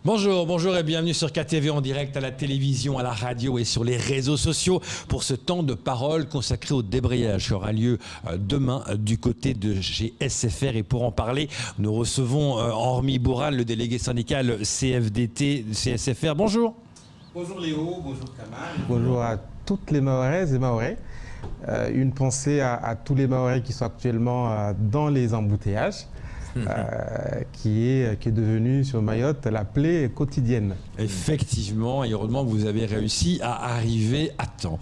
Bonjour et bienvenue sur KTV en direct à la télévision, à la radio et sur les réseaux sociaux pour ce temps de parole consacré au débrayage qui aura lieu demain du côté de chez SFR. Et pour en parler, nous recevons Hormis Bourral, le délégué syndical CFDT CSFR. Bonjour. Bonjour Léo, bonjour Kamal. Bonjour à toutes les Mahoraises et Mahorais. Une pensée à tous les Mahorais qui sont actuellement dans les embouteillages. Qui est devenue sur Mayotte la plaie quotidienne. Effectivement, et heureusement vous avez réussi à arriver à temps.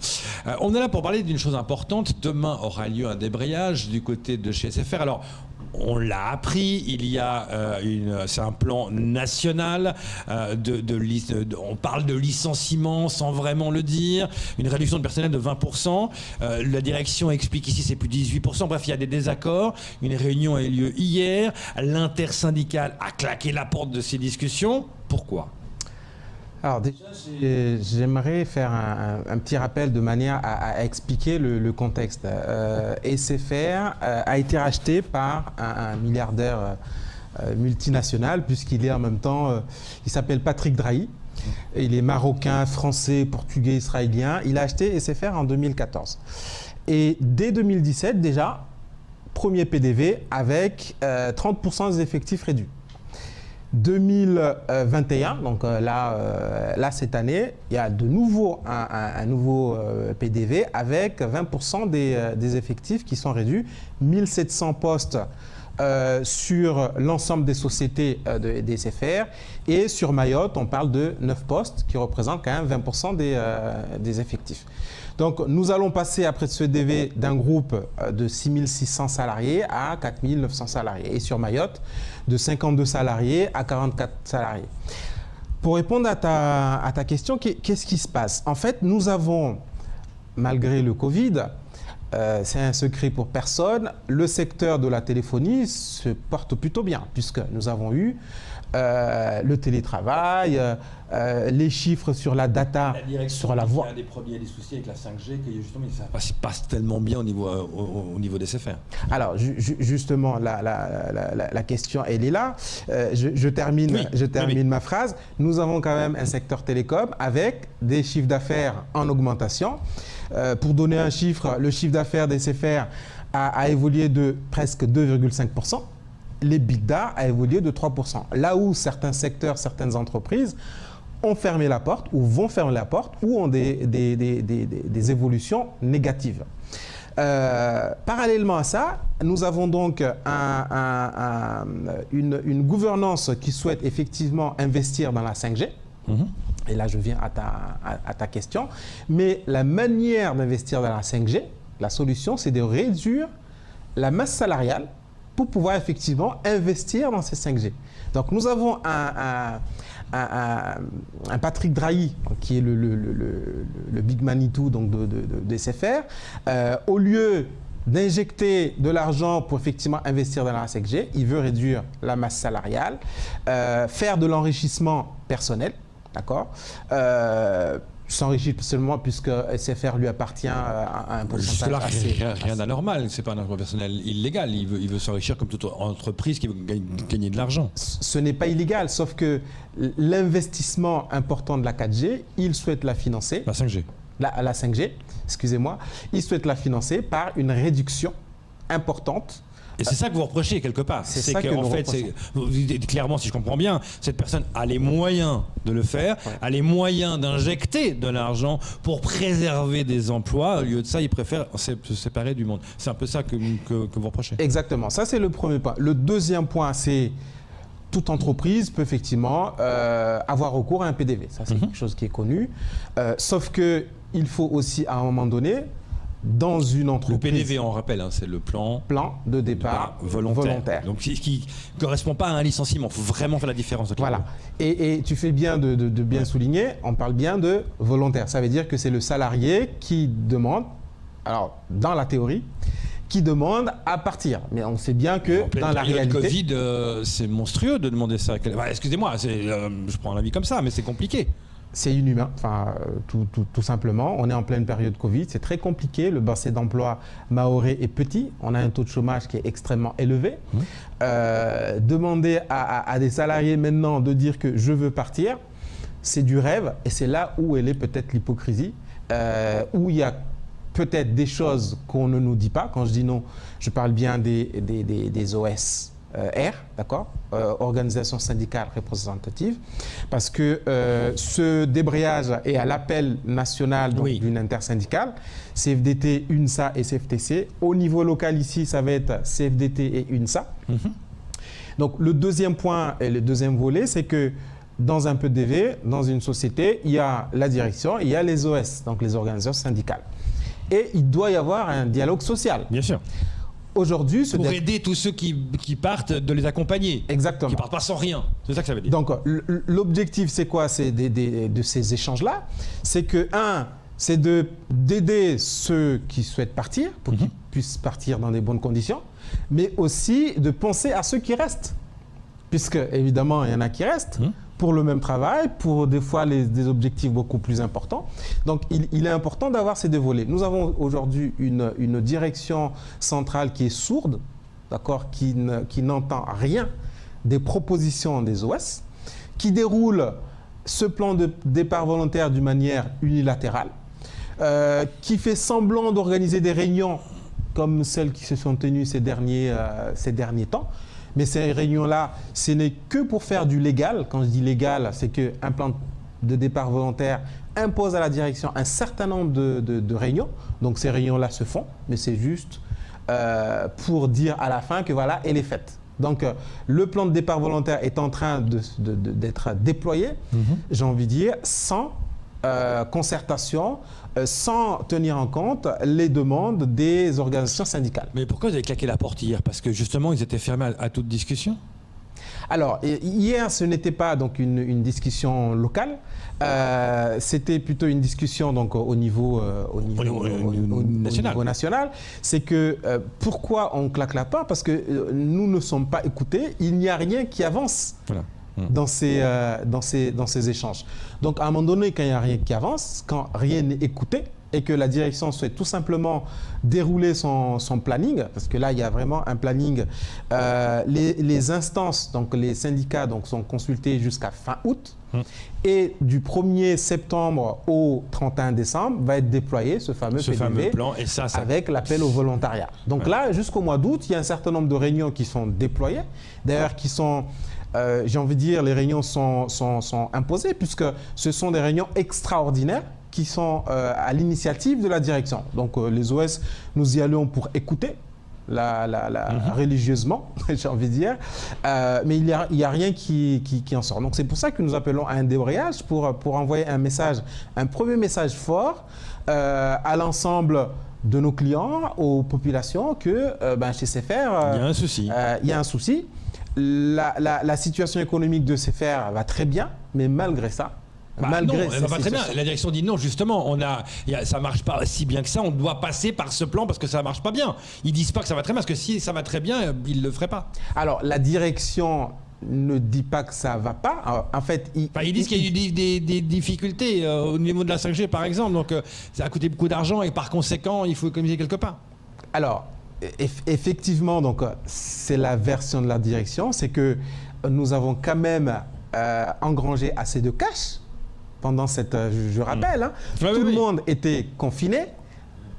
On est là pour parler d'une chose importante. Demain aura lieu un débrayage du côté de chez SFR. Alors, on l'a appris, il y a c'est un plan national, on parle de licenciement sans vraiment le dire, une réduction de personnel de 20%, la direction explique ici c'est plus de 18%, bref il y a des désaccords, une réunion a eu lieu hier, l'intersyndicale a claqué la porte de ces discussions, pourquoi ? Alors déjà, j'aimerais faire un petit rappel de manière à expliquer le contexte. SFR a été racheté par un milliardaire multinational, puisqu'il est en même temps, il s'appelle Patrick Drahi. Il est marocain, français, portugais, israélien. Il a acheté SFR en 2014. Et dès 2017, déjà, premier PDV avec 30% des effectifs réduits. 2021, donc là cette année, il y a de nouveau un nouveau PDV avec 20% des effectifs qui sont réduits, 1700 postes sur l'ensemble des sociétés des SFR, et sur Mayotte, on parle de 9 postes qui représentent quand même 20% des effectifs. Donc nous allons passer après ce PDV d'un groupe de 6600 salariés à 4900 salariés, et sur Mayotte de 52 salariés à 44 salariés. Pour répondre à ta question, qu'est-ce qui se passe? En fait, nous avons, malgré le Covid, c'est un secret pour personne, le secteur de la téléphonie se porte plutôt bien, puisque nous avons eu le télétravail, les chiffres sur la data, sur la voix. Il y a des premiers soucis avec la 5G, que justement ça se passe tellement bien au niveau des SFR. Alors justement, la question elle est là. Je termine ma phrase. Nous avons quand même un secteur télécom avec des chiffres d'affaires en augmentation. Pour donner un chiffre, le chiffre d'affaires des SFR a évolué de presque 2,5%. L'EBITDA a évolué de 3%. Là où certains secteurs, certaines entreprises ont fermé la porte ou vont fermer la porte ou ont des évolutions négatives. Parallèlement à ça, nous avons donc une gouvernance qui souhaite effectivement investir dans la 5G. Et là, je viens à ta question. Mais la manière d'investir dans la 5G, la solution, c'est de réduire la masse salariale pour pouvoir effectivement investir dans ces 5G. Donc nous avons un Patrick Drahi, qui est le Big Manitou donc de SFR. Au lieu d'injecter de l'argent pour effectivement investir dans la 5G, il veut réduire la masse salariale, faire de l'enrichissement personnel, d'accord, s'enrichit seulement puisque SFR lui appartient à un pourcentage assez... Rien d'anormal, c'est pas un emploi personnel illégal, il veut s'enrichir comme toute entreprise qui veut gagner de l'argent. Ce n'est pas illégal, sauf que l'investissement important de la 4G, il souhaite la financer. La 5G. La 5G, excusez-moi, il souhaite la financer par une réduction importante. Et c'est ça que vous reprochez quelque part. C'est ça que nous reprochons. Clairement, si je comprends bien, cette personne a les moyens de le faire, a les moyens d'injecter de l'argent pour préserver des emplois. Au lieu de ça, il préfère se séparer du monde. C'est un peu ça que vous reprochez. Exactement. Ça, c'est le premier point. Le deuxième point, c'est toute entreprise peut effectivement avoir recours à un PDV. Ça, c'est quelque chose qui est connu. Sauf qu'il faut aussi, à un moment donné, dans une entreprise... Le PDV, on rappelle, hein, c'est le plan de départ volontaire. Donc, qui ne correspond pas à un licenciement. Il faut vraiment faire la différence. Voilà. Et tu fais bien de bien souligner, on parle bien de volontaire. Ça veut dire que c'est le salarié qui demande, alors dans la théorie, qui demande à partir. Mais on sait bien que dans la réalité... Covid, c'est monstrueux de demander ça. Excusez-moi, je prends l'avis comme ça, mais c'est compliqué. c'est inhumain, tout simplement. On est en pleine période Covid, c'est très compliqué. Le bassin d'emploi mahorais est petit. On a un taux de chômage qui est extrêmement élevé. Demander à des salariés maintenant de dire que je veux partir, c'est du rêve. Et c'est là où elle est peut-être l'hypocrisie, où il y a peut-être des choses qu'on ne nous dit pas. Quand je dis non, je parle bien des OS. d'accord, organisation syndicale représentative, parce que ce débrayage est à l'appel national d'une intersyndicale, CFDT, UNSA et CFTC. Au niveau local ici, ça va être CFDT et UNSA. Donc le deuxième point et le deuxième volet, c'est que dans un PDV, dans une société, il y a la direction, il y a les OS, donc les organisations syndicales. Et il doit y avoir un dialogue social. Bien sûr. Aujourd'hui, pour aider tous ceux qui partent, de les accompagner. Exactement. Qui ne partent pas sans rien. C'est ça que ça veut dire. Donc, l'objectif, c'est quoi? C'est de ces échanges-là. C'est que, c'est d'aider ceux qui souhaitent partir, pour qu'ils puissent partir dans des bonnes conditions, mais aussi de penser à ceux qui restent. Puisque, évidemment, il y en a qui restent pour le même travail, pour des fois des objectifs beaucoup plus importants. Donc, il est important d'avoir ces deux volets. Nous avons aujourd'hui une direction centrale qui est sourde, d'accord, qui n'entend rien des propositions des OS, qui déroule ce plan de départ volontaire d'une manière unilatérale, qui fait semblant d'organiser des réunions comme celles qui se sont tenues ces derniers temps. Mais ces réunions-là, ce n'est que pour faire du légal. Quand je dis légal, c'est qu'un plan de départ volontaire impose à la direction un certain nombre de réunions. Donc ces réunions-là se font, mais c'est juste pour dire à la fin que voilà, elle est faite. Donc le plan de départ volontaire est en train d'être déployé, j'ai envie de dire, sans concertation, sans tenir en compte les demandes des organisations syndicales. Mais pourquoi vous avez claqué la porte hier? Parce que justement, ils étaient fermés à toute discussion? Alors, hier, ce n'était pas donc une discussion locale, c'était plutôt une discussion donc, au niveau national. C'est que pourquoi on claque la porte? Parce que nous ne sommes pas écoutés, il n'y a rien qui avance. Voilà. Dans ces échanges. Donc, à un moment donné, quand il n'y a rien qui avance, quand rien n'est écouté et que la direction souhaite tout simplement dérouler son planning, parce que là, il y a vraiment un planning, les instances, donc les syndicats sont consultés jusqu'à fin août, et du 1er septembre au 31 décembre va être déployé ce fameux plan, et ça... avec l'appel au volontariat. Donc là, jusqu'au mois d'août, il y a un certain nombre de réunions qui sont déployées, d'ailleurs qui sont... j'ai envie de dire, les réunions sont imposées puisque ce sont des réunions extraordinaires qui sont à l'initiative de la direction. Donc les OS, nous y allons pour écouter religieusement, j'ai envie de dire, mais il y a rien qui en sort. Donc c'est pour ça que nous appelons à un débrayage pour envoyer un premier message fort à l'ensemble de nos clients, aux populations que chez CFR, il y a un souci. La situation économique de CFR va très bien, mais malgré ça, non, elle va pas très bien. La direction dit non, justement, ça marche pas si bien que ça, on doit passer par ce plan parce que ça marche pas bien. Ils disent pas que ça va très bien, parce que si ça va très bien, ils le feraient pas. Alors, la direction ne dit pas que ça va pas. Alors, en fait, ils disent qu'il y a eu des difficultés au niveau de la 5G, par exemple, donc ça a coûté beaucoup d'argent et par conséquent, il faut économiser quelque part. Alors, effectivement, donc c'est la version de la direction, c'est que nous avons quand même engrangé assez de cash pendant cette, je rappelle, tout le monde était confiné,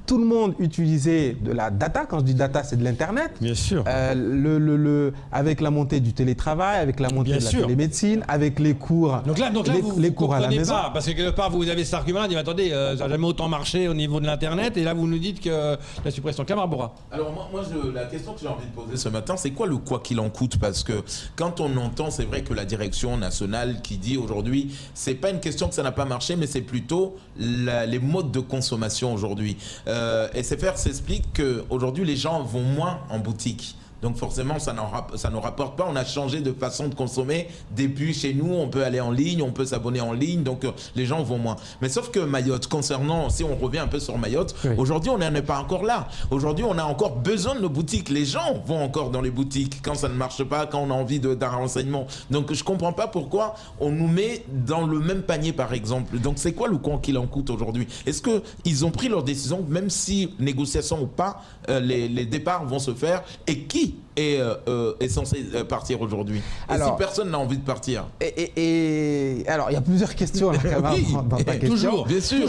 tout le monde utilisait de la data. Quand je dis data, c'est de l'Internet. Bien sûr. Avec la montée du télétravail, avec la montée de la télémédecine, avec les cours, donc là les cours à la maison. Pas, parce que quelque part, vous avez cet argument-là, dit attendez, ça n'a jamais autant marché au niveau de l'Internet, et là, vous nous dites que la suppression. Kamar Boura. Alors moi la question que j'ai envie de poser ce matin, c'est quoi le quoi qu'il en coûte? Parce que quand on entend, c'est vrai que la direction nationale qui dit aujourd'hui, c'est pas une question que ça n'a pas marché, mais c'est plutôt les modes de consommation aujourd'hui. SFR s'explique qu'aujourd'hui, les gens vont moins en boutique. Donc forcément, ça ne rapporte pas. On a changé de façon de consommer. Depuis, chez nous, on peut aller en ligne, on peut s'abonner en ligne, donc les gens vont moins. Mais sauf que Mayotte, concernant, si on revient un peu sur Mayotte, Oui. aujourd'hui, on n'en est pas encore là. Aujourd'hui, on a encore besoin de nos boutiques. Les gens vont encore dans les boutiques quand ça ne marche pas, quand on a envie d'un renseignement. Donc je ne comprends pas pourquoi on nous met dans le même panier, par exemple. Donc c'est quoi le quoi qu'il en coûte aujourd'hui? Est-ce qu'ils ont pris leur décision, même si négociation ou pas, les départs vont se faire? Et qui est censé partir aujourd'hui? Et Alors, si personne n'a envie de partir? Alors, il y a plusieurs questions là, quand même, Oui, dans ta question. Toujours, bien sûr.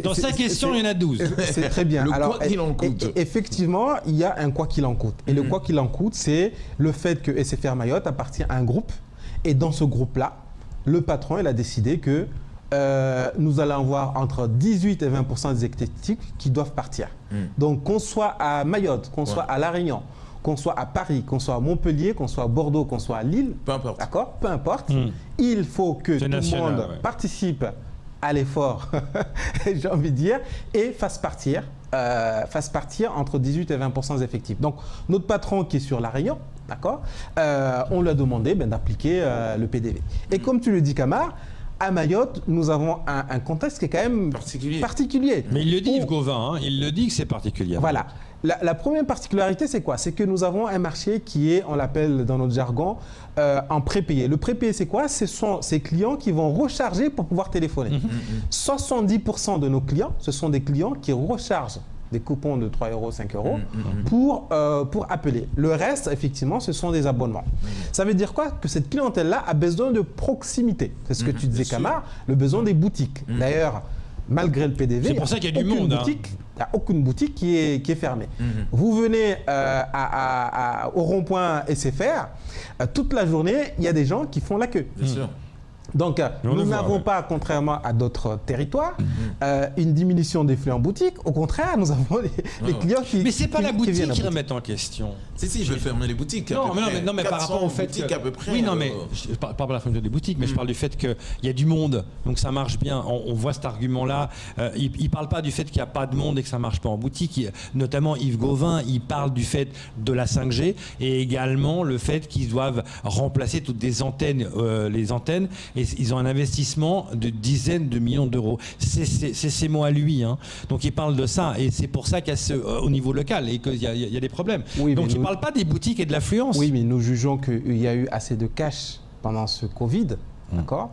Dans 5 questions, il y en a 12. C'est très bien. Le Alors, quoi qu'il en coûte. Effectivement, il y a un quoi qu'il en coûte. Et le quoi qu'il en coûte, c'est le fait que SFR Mayotte appartient à un groupe. Et dans ce groupe-là, le patron, il a décidé que nous allons avoir entre 18 et 20% des effectifs qui doivent partir. Donc, qu'on soit à Mayotte, qu'on soit à La Réunion, qu'on soit à Paris, qu'on soit à Montpellier, qu'on soit à Bordeaux, qu'on soit à Lille, Peu importe. d'accord, peu importe, il faut que tout national, le monde participe à l'effort, j'ai envie de dire, et fasse partir entre 18 et 20% des effectifs. Donc, notre patron qui est sur La Réunion, d'accord, on lui a demandé d'appliquer le PDV. Et comme tu le dis, Kamar, à Mayotte, nous avons un contexte qui est quand même particulier. Mais il le dit, Yves Gauvin, il le dit que c'est particulier. Voilà. La première particularité, c'est quoi? C'est que nous avons un marché qui est, on l'appelle dans notre jargon, en prépayé. Le prépayé, c'est quoi? Ce sont ces clients qui vont recharger pour pouvoir téléphoner. 70% de nos clients, ce sont des clients qui rechargent des coupons de 3 euros, 5 euros pour appeler. Le reste, effectivement, ce sont des abonnements. Ça veut dire quoi? Que cette clientèle-là a besoin de proximité. C'est ce que tu disais, Kamar, le besoin des boutiques. D'ailleurs, malgré le PDV, c'est pour ça qu'il y a du monde. Il n'y a aucune boutique qui est fermée. Vous venez au rond-point SFR, toute la journée, il y a des gens qui font la queue. Bien sûr. Donc, nous n'avons pas, contrairement à d'autres territoires, une diminution des flux en boutique. Au contraire, nous avons les clients qui Mais c'est pas la boutique qui remettent remet en question. Si, je vais fermer les boutiques. Non, mais par rapport au fait que... à peu près. Oui, non, mais je parle pas de la fermeture des boutiques, mais je parle du fait qu'il y a du monde, donc ça marche bien. On voit cet argument-là. Il parle pas du fait qu'il n'y a pas de monde et que ça marche pas en boutique. Notamment Yves Gauvin, il parle du fait de la 5G et également le fait qu'ils doivent remplacer toutes des antennes, les antennes. Et ils ont un investissement de dizaines de millions d'euros. C'est ces mots à lui. Hein. Donc il parle de ça. Et c'est pour ça qu'il y a au niveau local et qu'il y a des problèmes. Oui, donc il ne parle pas des boutiques et de l'affluence. Oui, mais nous jugeons qu'il y a eu assez de cash pendant ce Covid, d'accord,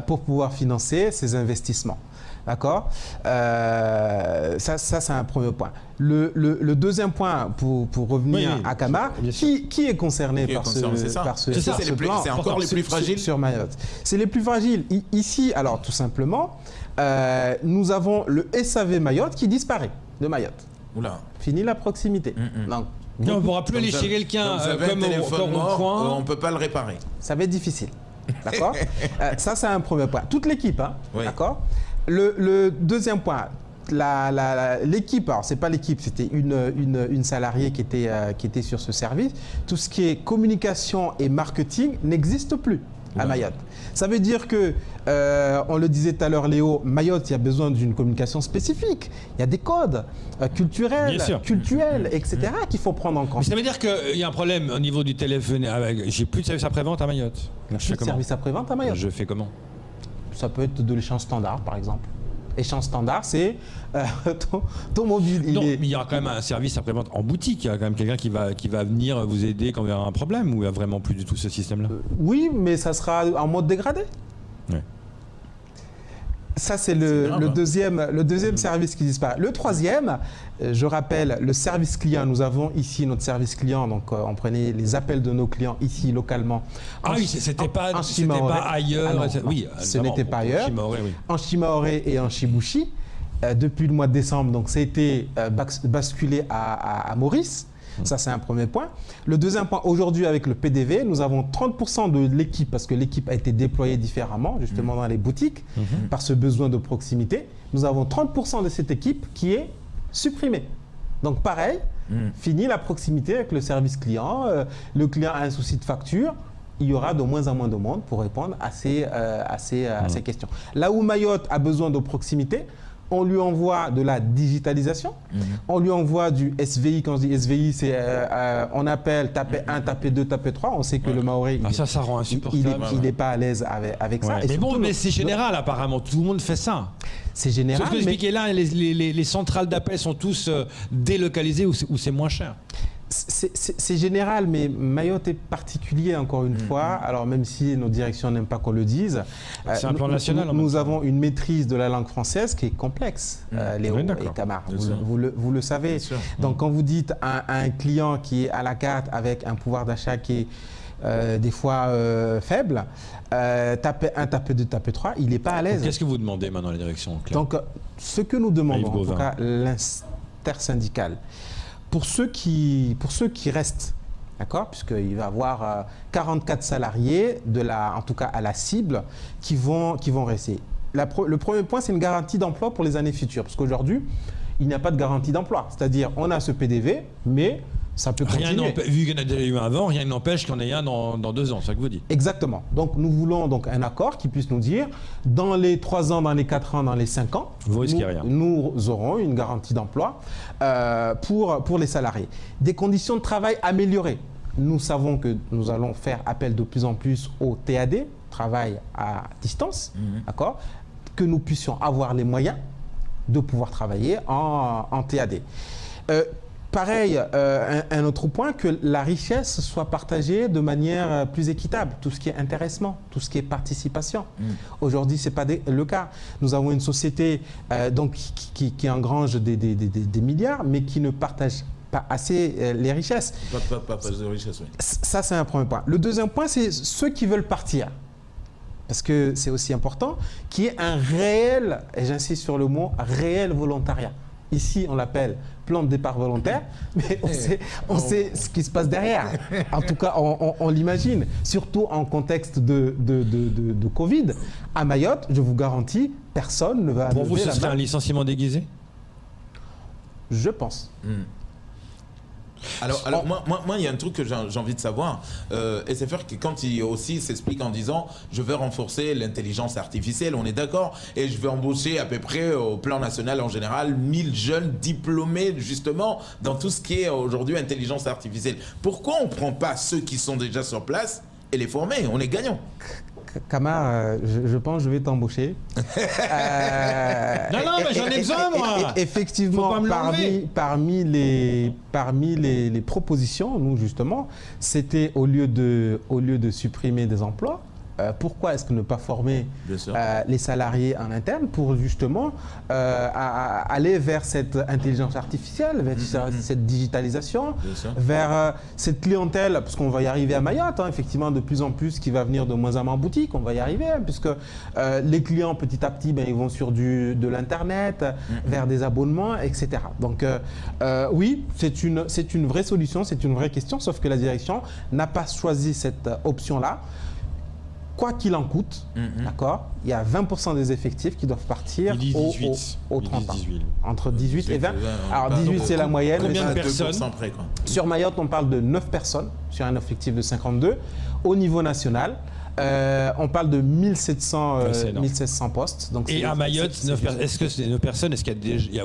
pour pouvoir financer ces investissements. D'accord, ça c'est un premier point. Le deuxième point, pour revenir à Kamar, qui est concerné par ce plan? C'est encore les plus fragiles sur Mayotte. C'est les plus fragiles. Ici, alors tout simplement, nous avons le SAV Mayotte qui disparaît de Mayotte. Oula. Fini la proximité. Donc, non, on ne pourra plus aller chez quelqu'un comme au point. On ne peut pas le réparer. Ça va être difficile. D'accord. Ça, c'est un premier point. Toute l'équipe, hein, oui. D'accord. Le deuxième point, l'équipe, alors c'est pas l'équipe, c'était une salariée qui était sur ce service. Tout ce qui est communication et marketing n'existe plus à Mayotte. Ça veut dire que, on le disait tout à l'heure, Léo, Mayotte, il y a besoin d'une communication spécifique. Il y a des codes culturels, etc. qu'il faut prendre en compte. Mais ça veut dire qu'il y a un problème au niveau du téléphone. J'ai plus de service après-vente à Mayotte. Plus de service après-vente à Mayotte. Je fais comment? Ça peut être de l'échange standard, par exemple. Échange standard, c'est ton mobile. Non, mais il y aura quand même un service après-vente en boutique. Il y a quand même quelqu'un qui va venir vous aider quand il y aura un problème, ou il n'y a vraiment plus du tout ce système-là? Oui, mais ça sera en mode dégradé. Ouais. Ça, c'est le deuxième service qui disparaît. Le troisième, je rappelle, le service client. Nous avons ici notre service client. Donc, on prenait les appels de nos clients ici, localement. C'était pas ailleurs. Ah non, oui, ce n'était pas ailleurs. Oui. En Chimaoré et en Chibouchi. Depuis le mois de décembre, donc, ça a été basculé à Maurice. Ça, c'est un premier point. Le deuxième point, aujourd'hui, avec le PDV, nous avons 30% de l'équipe, parce que l'équipe a été déployée différemment, justement, dans les boutiques, par ce besoin de proximité. Nous avons 30% de cette équipe qui est supprimée. Donc, pareil, fini la proximité avec le service client. Le client a un souci de facture. Il y aura de moins en moins de monde pour répondre à ces questions. Là où Mayotte a besoin de proximité, on lui envoie de la digitalisation, on lui envoie du SVI. Quand je dis SVI, c'est on appelle, taper 1, taper 2, taper 3. On sait que le Maoré, ça rend insupportable. il n'est pas à l'aise avec ça. Et mais bon, surtout, mais c'est général apparemment, tout le monde fait ça. C'est général. Ce que vous expliquez là, les centrales d'appel sont tous délocalisées ou c'est moins cher. C'est général, mais Mayotte est particulier encore une fois. Alors même si nos directions n'aiment pas qu'on le dise, c'est un plan national. Nous avons une maîtrise de la langue française qui est complexe, Léo et Camar. Vous le savez. Donc quand vous dites à un client qui est à la carte avec un pouvoir d'achat qui est des fois faible, taper 1, taper 2, taper 3, il n'est pas à l'aise. Qu'est-ce que vous demandez maintenant à la direction, Claire? Donc ce que nous demandons, en tout cas l'intersyndicale, pour ceux qui restent, d'accord, puisqu'il va y avoir 44 salariés, en tout cas à la cible, qui vont rester. Le premier point, c'est une garantie d'emploi pour les années futures, parce qu'aujourd'hui, il n'y a pas de garantie d'emploi. C'est-à-dire, on a ce PDV, mais ça peut continuer. Vu qu'il y en a déjà eu un avant, rien n'empêche qu'il y en ait un dans 2 ans, c'est ça que vous dites. Exactement. Donc nous voulons donc un accord qui puisse nous dire, dans les 3 ans, dans les 4 ans, dans les 5 ans, nous aurons une garantie d'emploi pour les salariés. Des conditions de travail améliorées. Nous savons que nous allons faire appel de plus en plus au TAD, travail à distance, d'accord, que nous puissions avoir les moyens de pouvoir travailler en TAD. Pareil, un autre point, que la richesse soit partagée de manière plus équitable. Tout ce qui est intéressement, tout ce qui est participation. Aujourd'hui, ce n'est pas le cas. Nous avons une société qui engrange des milliards, mais qui ne partage pas assez les richesses. Pas de richesse, oui. Ça, c'est un premier point. Le deuxième point, c'est ceux qui veulent partir. Parce que c'est aussi important, qu'il y ait un réel, et j'insiste sur le mot, réel volontariat. Ici, on l'appelle plan de départ volontaire, mais on sait ce qui se passe derrière. En tout cas, on l'imagine. Surtout en contexte de Covid. À Mayotte, je vous garantis, personne ne va... Pour vous, ce serait un licenciement déguisé? Je pense. Alors moi, il y a un truc que j'ai envie de savoir. SFR, quand il aussi s'explique en disant « je veux renforcer l'intelligence artificielle », on est d'accord, et je vais embaucher à peu près au plan national en général 1000 jeunes diplômés justement dans tout ce qui est aujourd'hui intelligence artificielle. Pourquoi on ne prend pas ceux qui sont déjà sur place et les former? On est gagnant. Camar, je pense que je vais t'embaucher. Non, mais j'en ai besoin, moi. Effectivement, parmi les propositions, nous, justement, c'était au lieu de supprimer des emplois, pourquoi est-ce que ne pas former les salariés en interne pour justement aller vers cette intelligence artificielle, vers cette digitalisation, vers cette clientèle, parce qu'on va y arriver à Mayotte, effectivement, de plus en plus, qui va venir de moins en moins en boutique, on va y arriver, puisque les clients, petit à petit, ils vont sur de l'Internet, vers des abonnements, etc. Donc, oui, c'est une vraie solution, c'est une vraie question, sauf que la direction n'a pas choisi cette option-là. Quoi qu'il en coûte, d'accord, il y a 20% des effectifs qui doivent partir au 30 ans. Entre 18 et 20. Alors 18, c'est la moyenne. Combien de personnes près, quoi. Sur Mayotte, on parle de 9 personnes sur un effectif de 52. Au niveau national, on parle de 1700 postes. Donc et à Mayotte, est-ce que c'est 9 personnes? Est-ce qu'il y a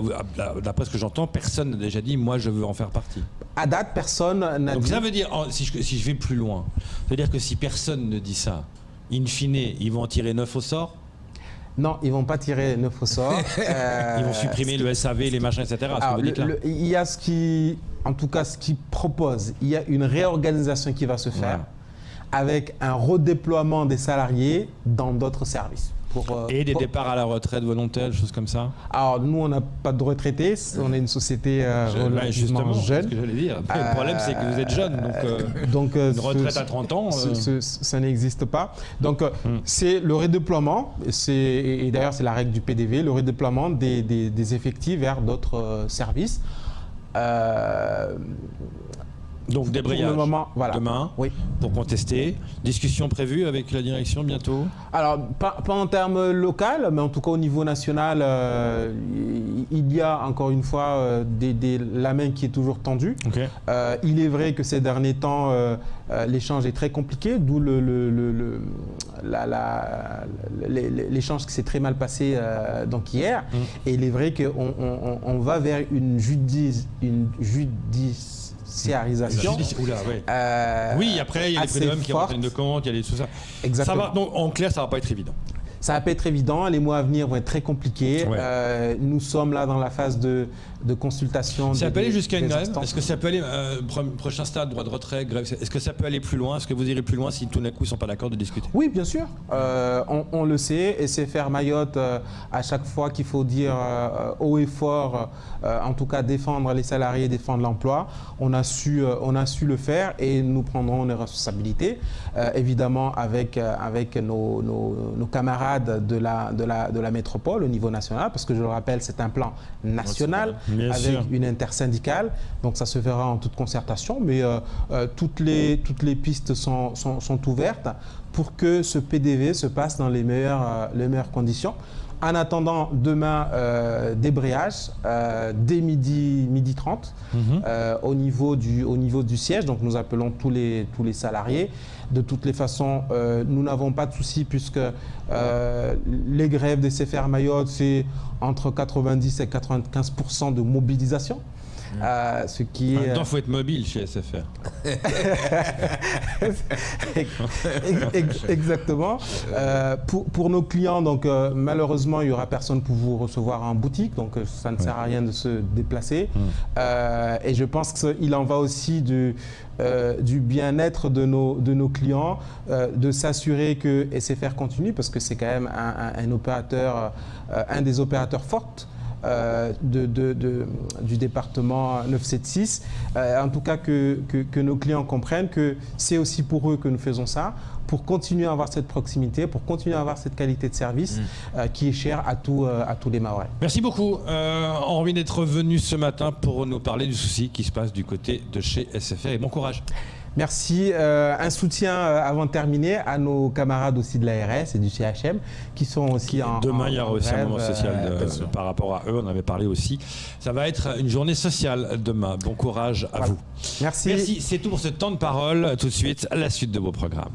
d'après ce que j'entends, personne n'a déjà dit « moi, je veux en faire partie ». À date, personne n'a dit. Donc ça veut dire, si je vais plus loin, ça veut dire que si personne ne dit ça, in fine, ils vont en tirer 9 au sort? Non, ils ne vont pas tirer 9 au sort. Ils vont supprimer le SAV, les machins, etc. Alors, il y a ce qu'ils proposent. Il y a une réorganisation qui va se faire avec un redéploiement des salariés dans d'autres services. Et des départs à la retraite volontaires, choses comme ça? Alors, nous, on n'a pas de retraités. On est une société relativement jeune. C'est ce que j'allais dire. Après, le problème, c'est que vous êtes jeune. Donc une retraite à 30 ans... Ça n'existe pas. Donc, c'est le redéploiement. Et d'ailleurs, c'est la règle du PDV, le redéploiement des effectifs vers d'autres services. Donc débrayage Pour le moment, voilà. demain Oui. pour contester. Discussion prévue avec la direction bientôt. Alors, pas en termes local, mais en tout cas au niveau national, il y a encore une fois la main qui est toujours tendue. Ok. Il est vrai que ces derniers temps, l'échange est très compliqué, d'où l'échange qui s'est très mal passé donc hier. Et il est vrai qu'on va vers une judiciarisation. Oula, ouais. Oui, après, il y a des assez prud'hommes qui rentrent en forte. ligne de compte, il y a des tout ça. Exactement. Ça va, donc, en clair, ça va pas être évident. Ça va pas être évident, les mois à venir vont être très compliqués. Ouais. Nous sommes là dans la phase de consultation. Ça peut aller jusqu'à une des grève. instances. Est-ce que ça peut aller, prochain stade, droit de retrait, grève, est-ce que ça peut aller plus loin? Est-ce que vous irez plus loin si tout d'un coup ils ne sont pas d'accord de discuter? Oui, bien sûr. On le sait, et c'est faire Mayotte à chaque fois qu'il faut dire haut et fort, en tout cas défendre les salariés, défendre l'emploi. On a su le faire et nous prendrons nos responsabilités, évidemment avec nos camarades de la métropole au niveau national, parce que je le rappelle, c'est un plan national Bien avec sûr. une intersyndicale, donc ça se fera en toute concertation, mais toutes les pistes sont ouvertes pour que ce PDV se passe dans les meilleures conditions. En attendant, demain, débrayage dès midi 30 au niveau du siège. Donc nous appelons tous les salariés. De toutes les façons, nous n'avons pas de soucis puisque les grèves des CFR Mayotte, c'est entre 90 et 95% de mobilisation. Ce qui En même est... temps, il faut être mobile chez SFR. Exactement. Pour nos clients, donc malheureusement, il n'y aura personne pour vous recevoir en boutique, donc ça ne sert à rien de se déplacer. Et je pense qu'il en va aussi du bien-être de nos clients, de s'assurer que SFR continue, parce que c'est quand même un opérateur, un des opérateurs forts du département 976. En tout cas, que nos clients comprennent que c'est aussi pour eux que nous faisons ça, pour continuer à avoir cette proximité, pour continuer à avoir cette qualité de service qui est chère à tous les Mahorais. Merci beaucoup, Henri, d'être venu ce matin pour nous parler du souci qui se passe du côté de chez SFR, et bon courage. Merci. Un soutien avant de terminer à nos camarades aussi de l'ARS et du CHM qui sont aussi Demain, il y aura aussi un moment social bien par rapport à eux. On avait parlé aussi. Ça va être une journée sociale demain. Bon courage à vous. Merci. Merci. C'est tout pour ce temps de parole. Tout de suite, la suite de vos programmes.